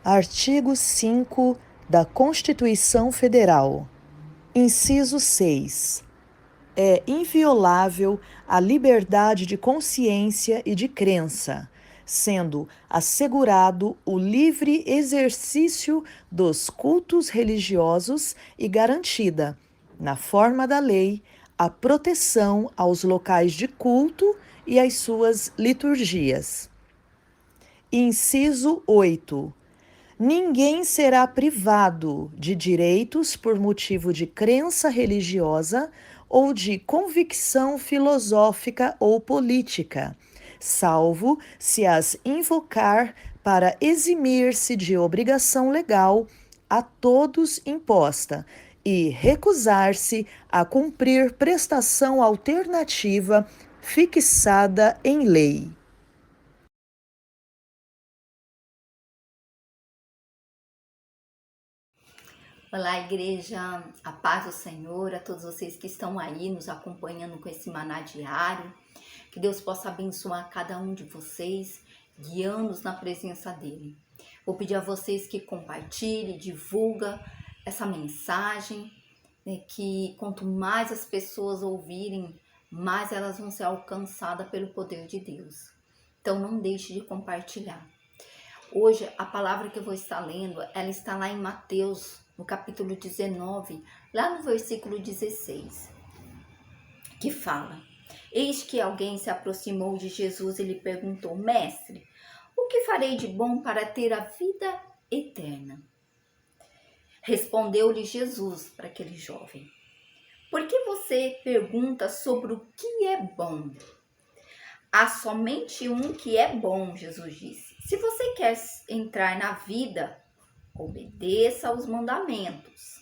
Artigo 5 da Constituição Federal. Inciso 6. É inviolável a liberdade de consciência e de crença, sendo assegurado o livre exercício dos cultos religiosos e garantida, na forma da lei, a proteção aos locais de culto e às suas liturgias. Inciso 8. Ninguém será privado de direitos por motivo de crença religiosa ou de convicção filosófica ou política, salvo se as invocar para eximir-se de obrigação legal a todos imposta e recusar-se a cumprir prestação alternativa fixada em lei. Olá, igreja, a paz do Senhor, a todos vocês que estão aí nos acompanhando com esse maná diário. Que Deus possa abençoar cada um de vocês, guiando-nos na presença dEle. Vou pedir a vocês que compartilhem, divulguem essa mensagem, né, que quanto mais as pessoas ouvirem, mais elas vão ser alcançadas pelo poder de Deus. Então não deixe de compartilhar. Hoje, a palavra que eu vou estar lendo, ela está lá em Mateus, no capítulo 19, lá no versículo 16, que fala: Eis que alguém se aproximou de Jesus e lhe perguntou: Mestre, o que farei de bom para ter a vida eterna? Respondeu-lhe Jesus para aquele jovem: Por que você pergunta sobre o que é bom? Há somente um que é bom, Jesus disse. Se você quer entrar na vida, obedeça aos mandamentos.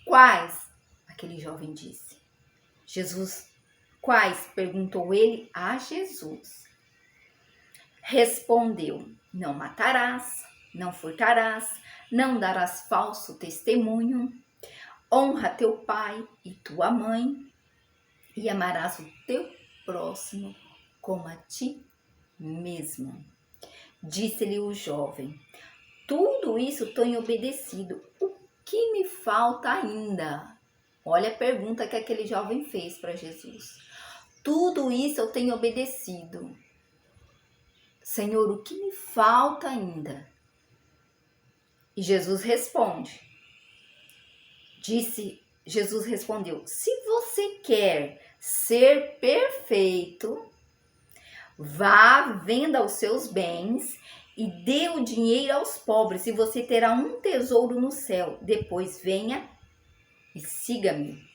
Quais? Aquele jovem disse. Jesus, quais? Perguntou ele a Jesus. Respondeu: Não matarás, não furtarás, não darás falso testemunho, honra teu pai e tua mãe e amarás o teu próximo como a ti mesmo. Disse-lhe o jovem: Tudo isso tenho obedecido. O que me falta ainda? Olha a pergunta que aquele jovem fez para Jesus. Tudo isso eu tenho obedecido. Senhor, o que me falta ainda? E Jesus respondeu: Se você quer ser perfeito, vá, venda os seus bens e dê o dinheiro aos pobres, e você terá um tesouro no céu. Depois venha e siga-me.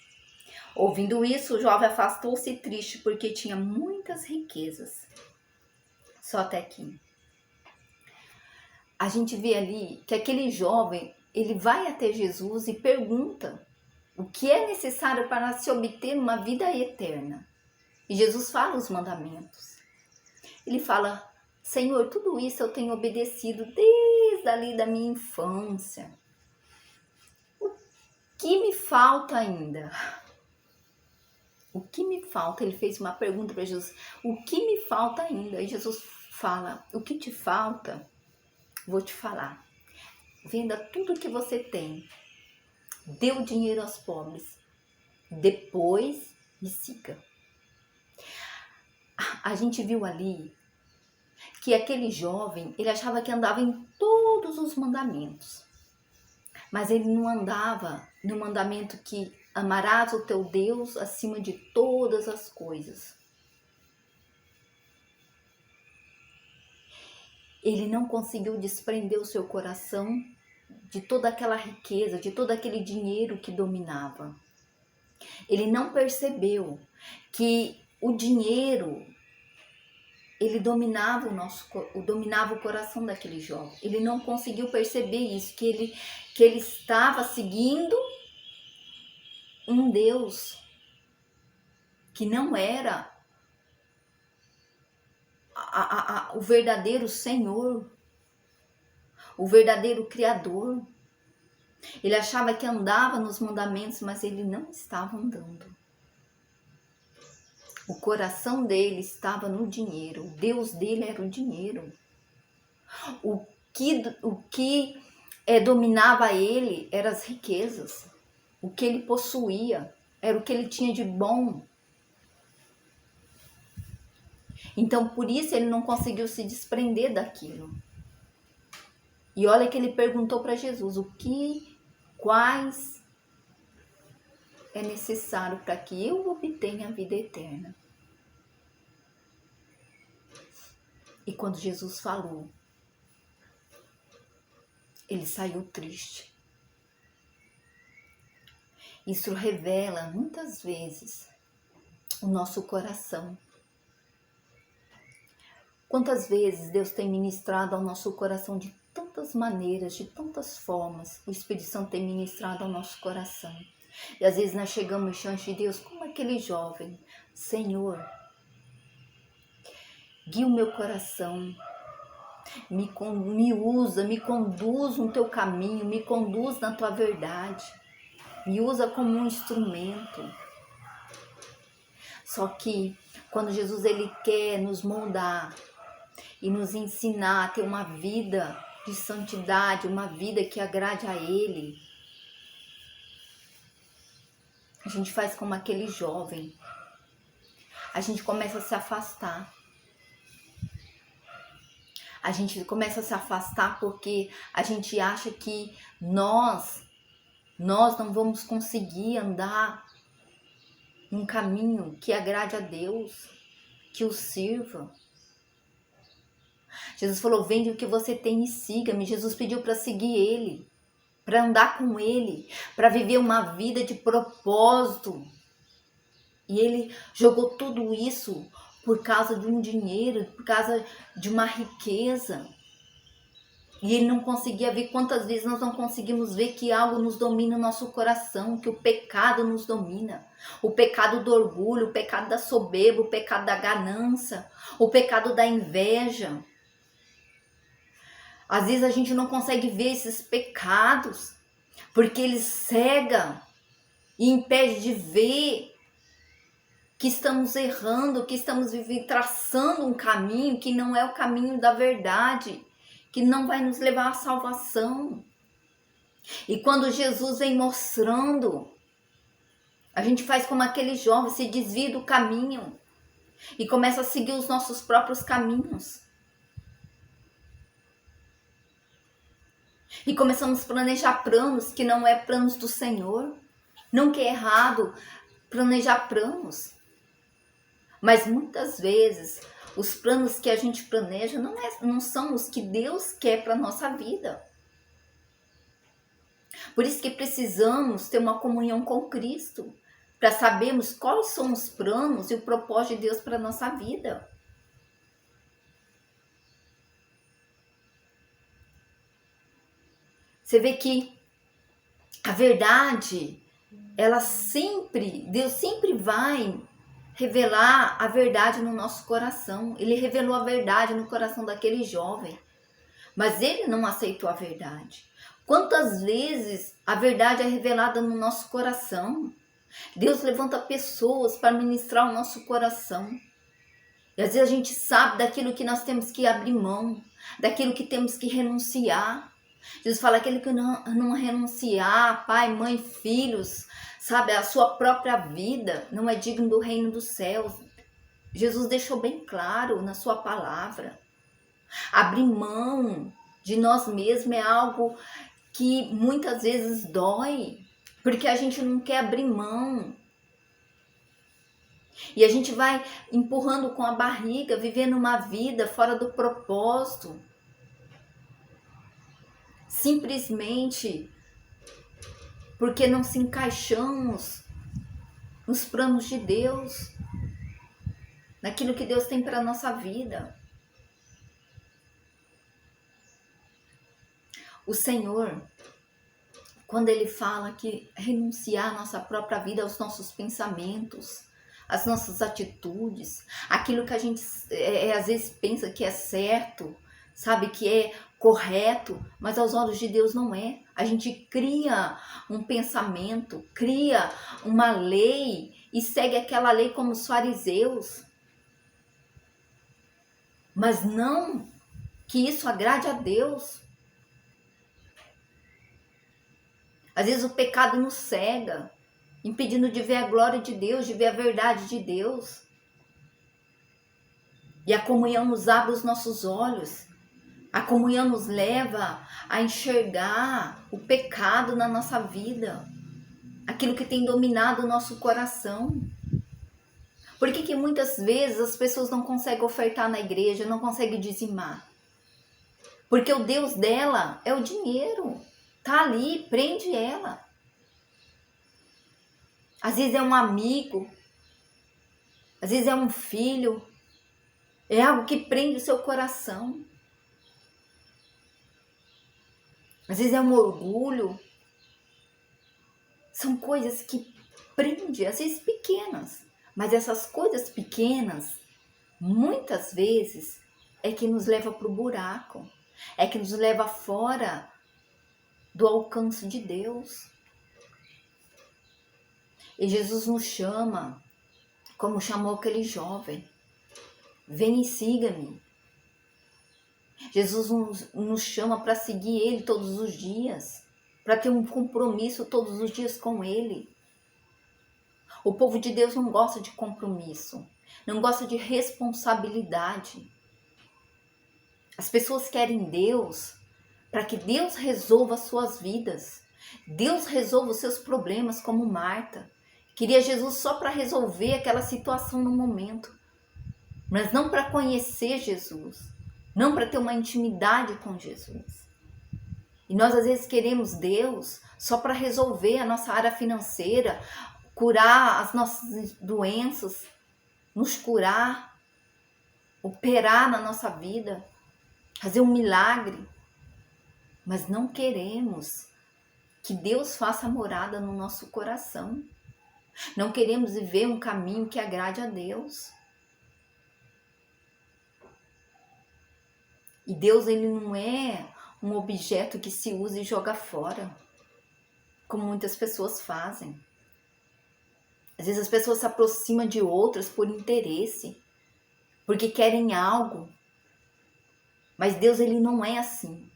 Ouvindo isso, o jovem afastou-se triste, porque tinha muitas riquezas. Só até aqui. A gente vê ali que aquele jovem, ele vai até Jesus e pergunta o que é necessário para se obter uma vida eterna. E Jesus fala os mandamentos. Ele fala: Senhor, tudo isso eu tenho obedecido desde ali da minha infância. O que me falta ainda? O que me falta? Ele fez uma pergunta para Jesus. O que me falta ainda? E Jesus fala: o que te falta? Vou te falar. Venda tudo que você tem. Dê o dinheiro aos pobres. Depois me siga. A gente viu ali que aquele jovem, ele achava que andava em todos os mandamentos. Mas ele não andava no mandamento que amarás o teu Deus acima de todas as coisas. Ele não conseguiu desprender o seu coração de toda aquela riqueza, de todo aquele dinheiro que dominava. Ele não percebeu que o dinheiro, ele dominava dominava o coração daquele jovem. Ele não conseguiu perceber isso, que ele estava seguindo um Deus que não era o verdadeiro Senhor, o verdadeiro Criador. Ele achava que andava nos mandamentos, mas ele não estava andando. O coração dele estava no dinheiro. O Deus dele era o dinheiro. que dominava ele eram as riquezas. O que ele possuía era o que ele tinha de bom. Então, por isso, ele não conseguiu se desprender daquilo. E olha que ele perguntou para Jesus, quais é necessário para que eu obtenha a vida eterna? E quando Jesus falou, ele saiu triste. Isso revela muitas vezes o nosso coração. Quantas vezes Deus tem ministrado ao nosso coração de tantas maneiras, de tantas formas, o Espírito Santo tem ministrado ao nosso coração. E às vezes nós chegamos diante de Deus como aquele jovem: Senhor, guia o meu coração, me usa, me conduz no teu caminho, me conduz na tua verdade, me usa como um instrumento. Só que quando Jesus ele quer nos moldar e nos ensinar a ter uma vida de santidade, uma vida que agrade a Ele, a gente faz como aquele jovem. A gente começa a se afastar. A gente começa a se afastar porque a gente acha que nós não vamos conseguir andar num caminho que agrade a Deus, que o sirva. Jesus falou: vende o que você tem e siga-me. Jesus pediu para seguir Ele, para andar com Ele, para viver uma vida de propósito. E Ele jogou tudo isso por causa de um dinheiro, por causa de uma riqueza. E Ele não conseguia ver. Quantas vezes nós não conseguimos ver que algo nos domina o nosso coração, que o pecado nos domina. O pecado do orgulho, o pecado da soberba, o pecado da ganância, o pecado da inveja. Às vezes a gente não consegue ver esses pecados, porque eles cegam e impedem de ver que estamos errando, que estamos traçando um caminho que não é o caminho da verdade, que não vai nos levar à salvação. E quando Jesus vem mostrando, a gente faz como aquele jovem, se desvia do caminho e começa a seguir os nossos próprios caminhos. E começamos a planejar planos que não é planos do Senhor. Não que é errado planejar planos. Mas muitas vezes os planos que a gente planeja não são os que Deus quer para a nossa vida. Por isso que precisamos ter uma comunhão com Cristo, para sabermos quais são os planos e o propósito de Deus para a nossa vida. Você vê que a verdade, Deus sempre vai revelar a verdade no nosso coração. Ele revelou a verdade no coração daquele jovem, mas ele não aceitou a verdade. Quantas vezes a verdade é revelada no nosso coração? Deus levanta pessoas para ministrar o nosso coração. E às vezes a gente sabe daquilo que nós temos que abrir mão, daquilo que temos que renunciar. Jesus fala: aquele que não renunciar, pai, mãe, filhos, sabe, a sua própria vida, não é digno do reino dos céus. Jesus deixou bem claro na sua palavra. Abrir mão de nós mesmos é algo que muitas vezes dói, porque a gente não quer abrir mão. E a gente vai empurrando com a barriga, vivendo uma vida fora do propósito. Simplesmente porque não se encaixamos nos planos de Deus, naquilo que Deus tem para a nossa vida. O Senhor, quando Ele fala que renunciar à nossa própria vida, aos nossos pensamentos, às nossas atitudes, aquilo que a gente às vezes pensa que é certo, sabe, que é correto, mas aos olhos de Deus não é. A gente cria um pensamento, cria uma lei e segue aquela lei como os fariseus. Mas não que isso agrade a Deus. Às vezes o pecado nos cega, impedindo de ver a glória de Deus, de ver a verdade de Deus. E a comunhão nos abre os nossos olhos. A comunhão nos leva a enxergar o pecado na nossa vida, aquilo que tem dominado o nosso coração. Por que muitas vezes as pessoas não conseguem ofertar na igreja, não conseguem dizimar? Porque o Deus dela é o dinheiro. Tá ali, prende ela. Às vezes é um amigo, às vezes é um filho, é algo que prende o seu coração. Às vezes é um orgulho. São coisas que prendem, às vezes pequenas. Mas essas coisas pequenas, muitas vezes, é que nos leva para o buraco. É que nos leva fora do alcance de Deus. E Jesus nos chama, como chamou aquele jovem. Vem e siga-me. Jesus nos chama para seguir Ele todos os dias, para ter um compromisso todos os dias com Ele. O povo de Deus não gosta de compromisso, não gosta de responsabilidade. As pessoas querem Deus para que Deus resolva as suas vidas. Deus resolva os seus problemas, como Marta. Queria Jesus só para resolver aquela situação no momento, mas não para conhecer Jesus, não para ter uma intimidade com Jesus. E nós às vezes queremos Deus só para resolver a nossa área financeira, curar as nossas doenças, nos curar, operar na nossa vida, fazer um milagre. Mas não queremos que Deus faça morada no nosso coração. Não queremos viver um caminho que agrade a Deus. E Deus, ele não é um objeto que se usa e joga fora, como muitas pessoas fazem. Às vezes as pessoas se aproximam de outras por interesse, porque querem algo. Mas Deus, ele não é assim.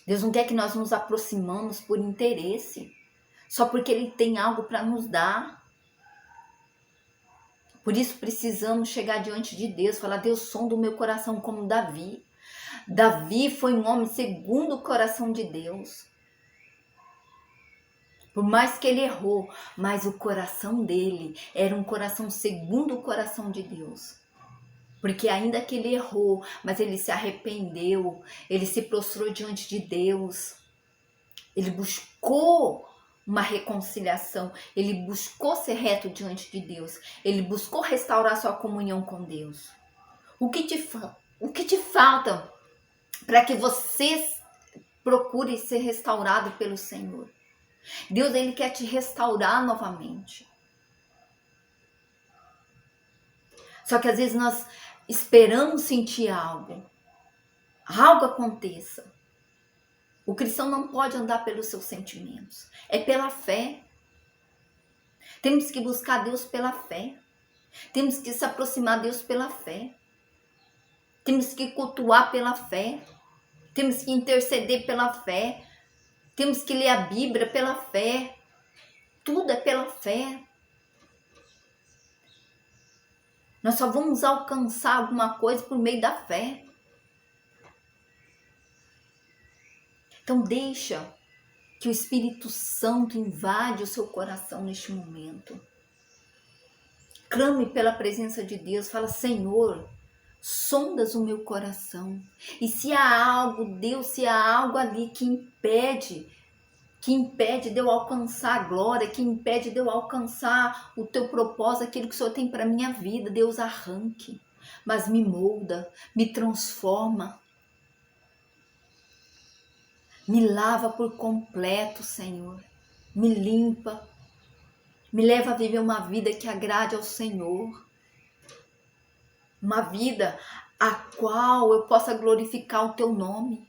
Deus não quer que nós nos aproximamos por interesse, só porque ele tem algo para nos dar. Por isso precisamos chegar diante de Deus, falar: Deus, sonda o meu coração, como Davi. Davi foi um homem segundo o coração de Deus. Por mais que ele errou, mas o coração dele era um coração segundo o coração de Deus. Porque ainda que ele errou, mas ele se arrependeu, ele se prostrou diante de Deus. Ele buscou uma reconciliação, ele buscou ser reto diante de Deus, ele buscou restaurar sua comunhão com Deus. O que te falta para que você procure ser restaurado pelo Senhor? Deus, ele quer te restaurar novamente. Só que às vezes nós esperamos sentir algo aconteça. O cristão não pode andar pelos seus sentimentos, é pela fé. Temos que buscar Deus pela fé. Temos que se aproximar de Deus pela fé. Temos que cultuar pela fé. Temos que interceder pela fé. Temos que ler a Bíblia pela fé. Tudo é pela fé. Nós só vamos alcançar alguma coisa por meio da fé. Então deixa que o Espírito Santo invade o seu coração neste momento. Clame pela presença de Deus. Fala: Senhor, sondas o meu coração. E se há algo, Deus, se há algo ali que impede de eu alcançar a glória, que impede de eu alcançar o teu propósito, aquilo que o Senhor tem para a minha vida, Deus, arranque. Mas me molda, me transforma. Me lava por completo, Senhor. Me limpa. Me leva a viver uma vida que agrade ao Senhor. Uma vida a qual eu possa glorificar o teu nome.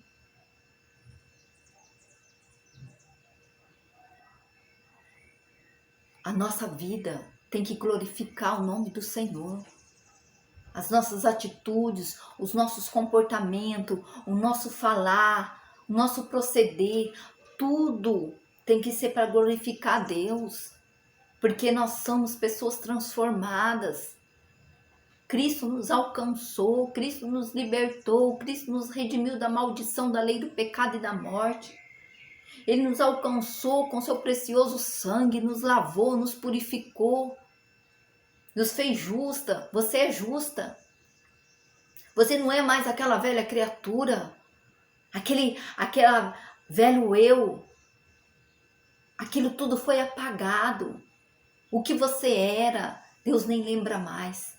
A nossa vida tem que glorificar o nome do Senhor. As nossas atitudes, os nossos comportamentos, o nosso falar, o nosso proceder, tudo tem que ser para glorificar a Deus, porque nós somos pessoas transformadas. Cristo nos alcançou, Cristo nos libertou, Cristo nos redimiu da maldição da lei do pecado e da morte. Ele nos alcançou com seu precioso sangue, nos lavou, nos purificou, nos fez justa. Você é justa. Você não é mais aquela velha criatura, aquela velho eu. Aquilo tudo foi apagado. O que você era, Deus nem lembra mais.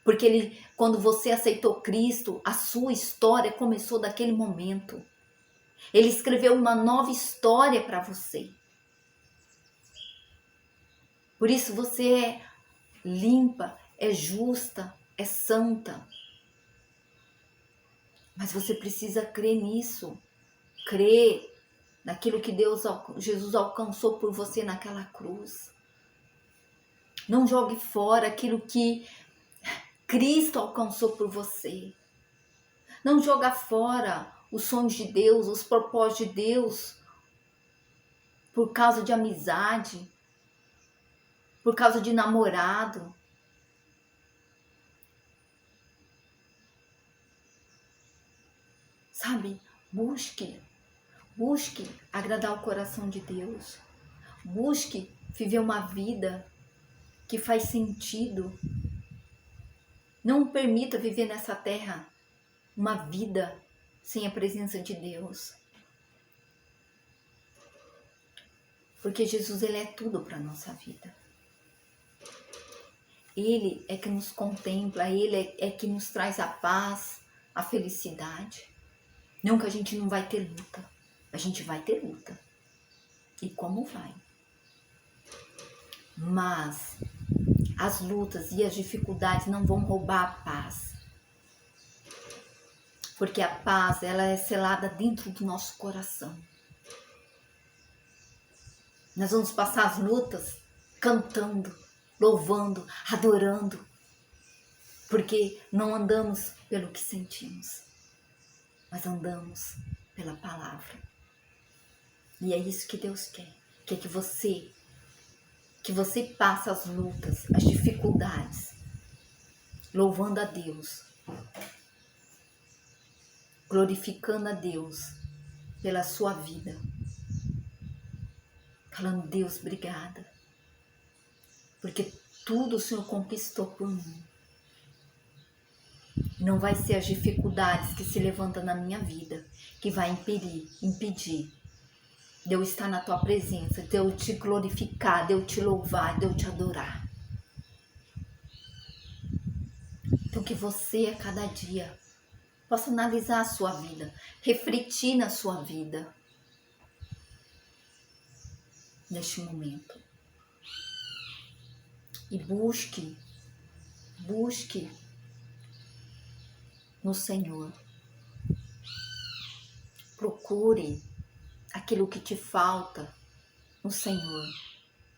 Porque quando você aceitou Cristo, a sua história começou daquele momento. Ele escreveu uma nova história para você. Por isso você é limpa, é justa, é santa. Mas você precisa crer nisso. Crer naquilo que Jesus alcançou por você naquela cruz. Não jogue fora aquilo que Cristo alcançou por você. Não joga fora os sonhos de Deus, os propósitos de Deus, por causa de amizade, por causa de namorado. Sabe, busque agradar o coração de Deus. Busque viver uma vida que faz sentido. Não permita viver nessa terra uma vida sem a presença de Deus. Porque Jesus, ele é tudo para a nossa vida. Ele é que nos contempla, ele é que nos traz a paz, a felicidade. Não que a gente não vai ter luta. A gente vai ter luta. E como vai? Mas as lutas e as dificuldades não vão roubar a paz. Porque a paz, ela é selada dentro do nosso coração. Nós vamos passar as lutas cantando, louvando, adorando. Porque não andamos pelo que sentimos, mas andamos pela palavra. E é isso que Deus quer. Quer que você passe as lutas, as dificuldades, louvando a Deus, glorificando a Deus pela sua vida. Falando, Deus, obrigada. Porque tudo o Senhor conquistou por mim. Não vai ser as dificuldades que se levantam na minha vida que vai impedir de eu estar na tua presença, de eu te glorificar, de eu te louvar, de eu te adorar. Então que você a cada dia possa analisar a sua vida, refletir na sua vida neste momento. E busque no Senhor. Procure aquilo que te falta no Senhor,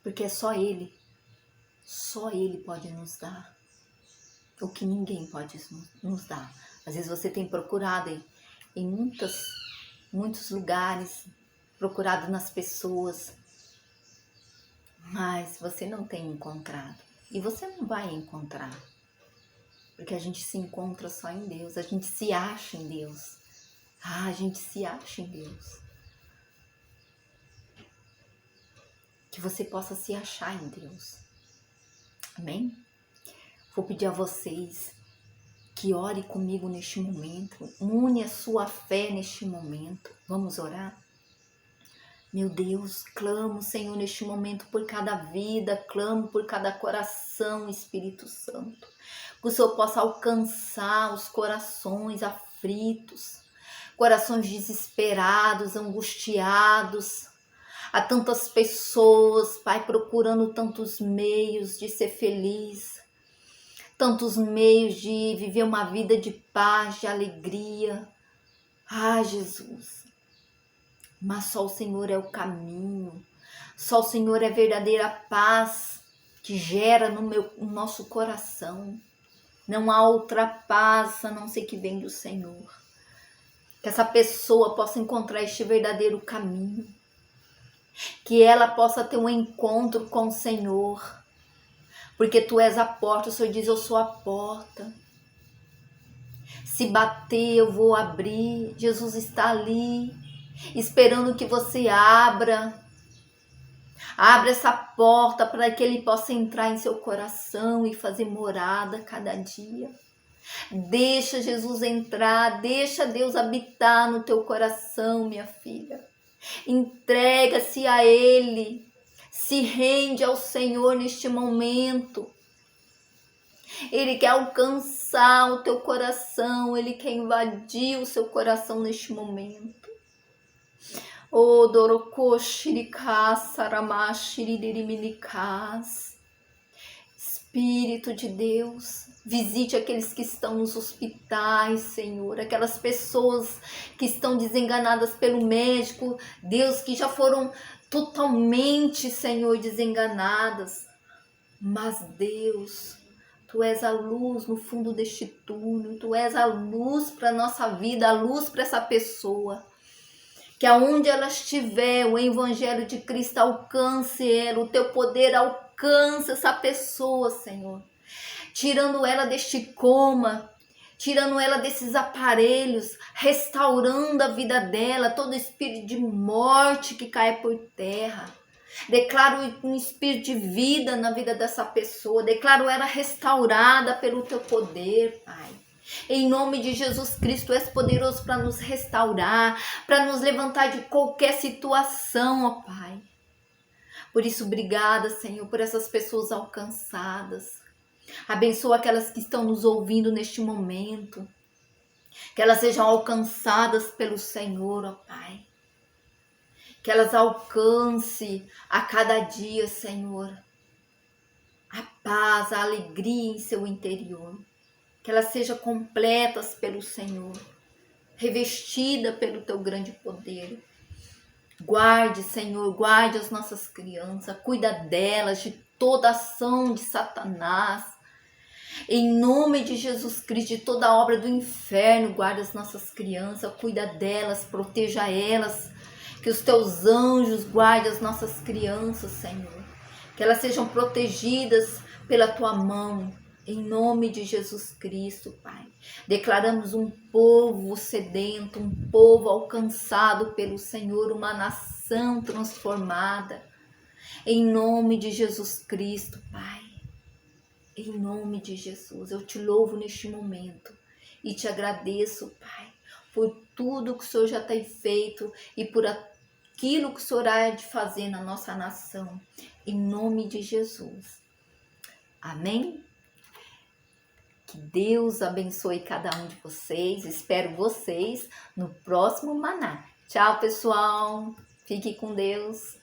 porque é só Ele pode nos dar o que ninguém pode nos dar. Às vezes você tem procurado em muitos lugares, procurado nas pessoas, mas você não tem encontrado. E você não vai encontrar, porque a gente se encontra só em Deus, a gente se acha em Deus. A gente se acha em Deus. Que você possa se achar em Deus. Amém? Vou pedir a vocês que ore comigo neste momento. Une a sua fé neste momento. Vamos orar? Meu Deus, clamo, Senhor, neste momento por cada vida, clamo por cada coração, Espírito Santo. Que o Senhor possa alcançar os corações aflitos, corações desesperados, angustiados. Há tantas pessoas, Pai, procurando tantos meios de ser feliz, tantos meios de viver uma vida de paz, de alegria. Ah, Jesus, mas só o Senhor é o caminho, só o Senhor é a verdadeira paz que gera no nosso coração. Não há outra paz a não ser que vem do Senhor. Que essa pessoa possa encontrar este verdadeiro caminho. que ela possa ter um encontro com o Senhor, porque Tu és a porta. O Senhor diz: eu sou a porta. Se bater, eu vou abrir. Jesus está ali, esperando que você abra. Abra essa porta para que Ele possa entrar em seu coração e fazer morada cada dia. Deixa Jesus entrar, deixa Deus habitar no teu coração, minha filha. Entrega-se a Ele, se rende ao Senhor neste momento. Ele quer alcançar o teu coração, Ele quer invadir o seu coração neste momento. O Dorokoshirikas, Saramashiririminikas. Espírito de Deus, visite aqueles que estão nos hospitais, Senhor, aquelas pessoas que estão desenganadas pelo médico, Deus, que já foram totalmente, Senhor, desenganadas. Mas Deus, Tu és a luz no fundo deste túnel, Tu és a luz para a nossa vida, a luz para essa pessoa. Que aonde ela estiver, o Evangelho de Cristo alcance ela, o Teu poder alcance essa pessoa, Senhor. Tirando ela deste coma, tirando ela desses aparelhos, restaurando a vida dela, todo espírito de morte que cai por terra. Declaro um espírito de vida na vida dessa pessoa, declaro ela restaurada pelo Teu poder, Pai. Em nome de Jesus Cristo, Tu és poderoso para nos restaurar, para nos levantar de qualquer situação, ó Pai. Por isso, obrigada, Senhor, por essas pessoas alcançadas. Abençoa aquelas que estão nos ouvindo neste momento. Que elas sejam alcançadas pelo Senhor, ó Pai. Que elas alcancem a cada dia, Senhor, a paz, a alegria em seu interior. Que elas sejam completas pelo Senhor, revestida pelo Teu grande poder. Guarde, Senhor, guarde as nossas crianças, cuida delas de toda ação de Satanás. Em nome de Jesus Cristo, de toda obra do inferno, guarda as nossas crianças, cuida delas, proteja elas. Que os Teus anjos guardem as nossas crianças, Senhor. Que elas sejam protegidas pela Tua mão. Em nome de Jesus Cristo, Pai. Declaramos um povo sedento, um povo alcançado pelo Senhor, uma nação transformada. Em nome de Jesus Cristo, Pai. Em nome de Jesus, eu Te louvo neste momento e Te agradeço, Pai, por tudo que o Senhor já tem feito e por aquilo que o Senhor há de fazer na nossa nação. Em nome de Jesus. Amém? Que Deus abençoe cada um de vocês. Espero vocês no próximo Maná. Tchau, pessoal. Fique com Deus.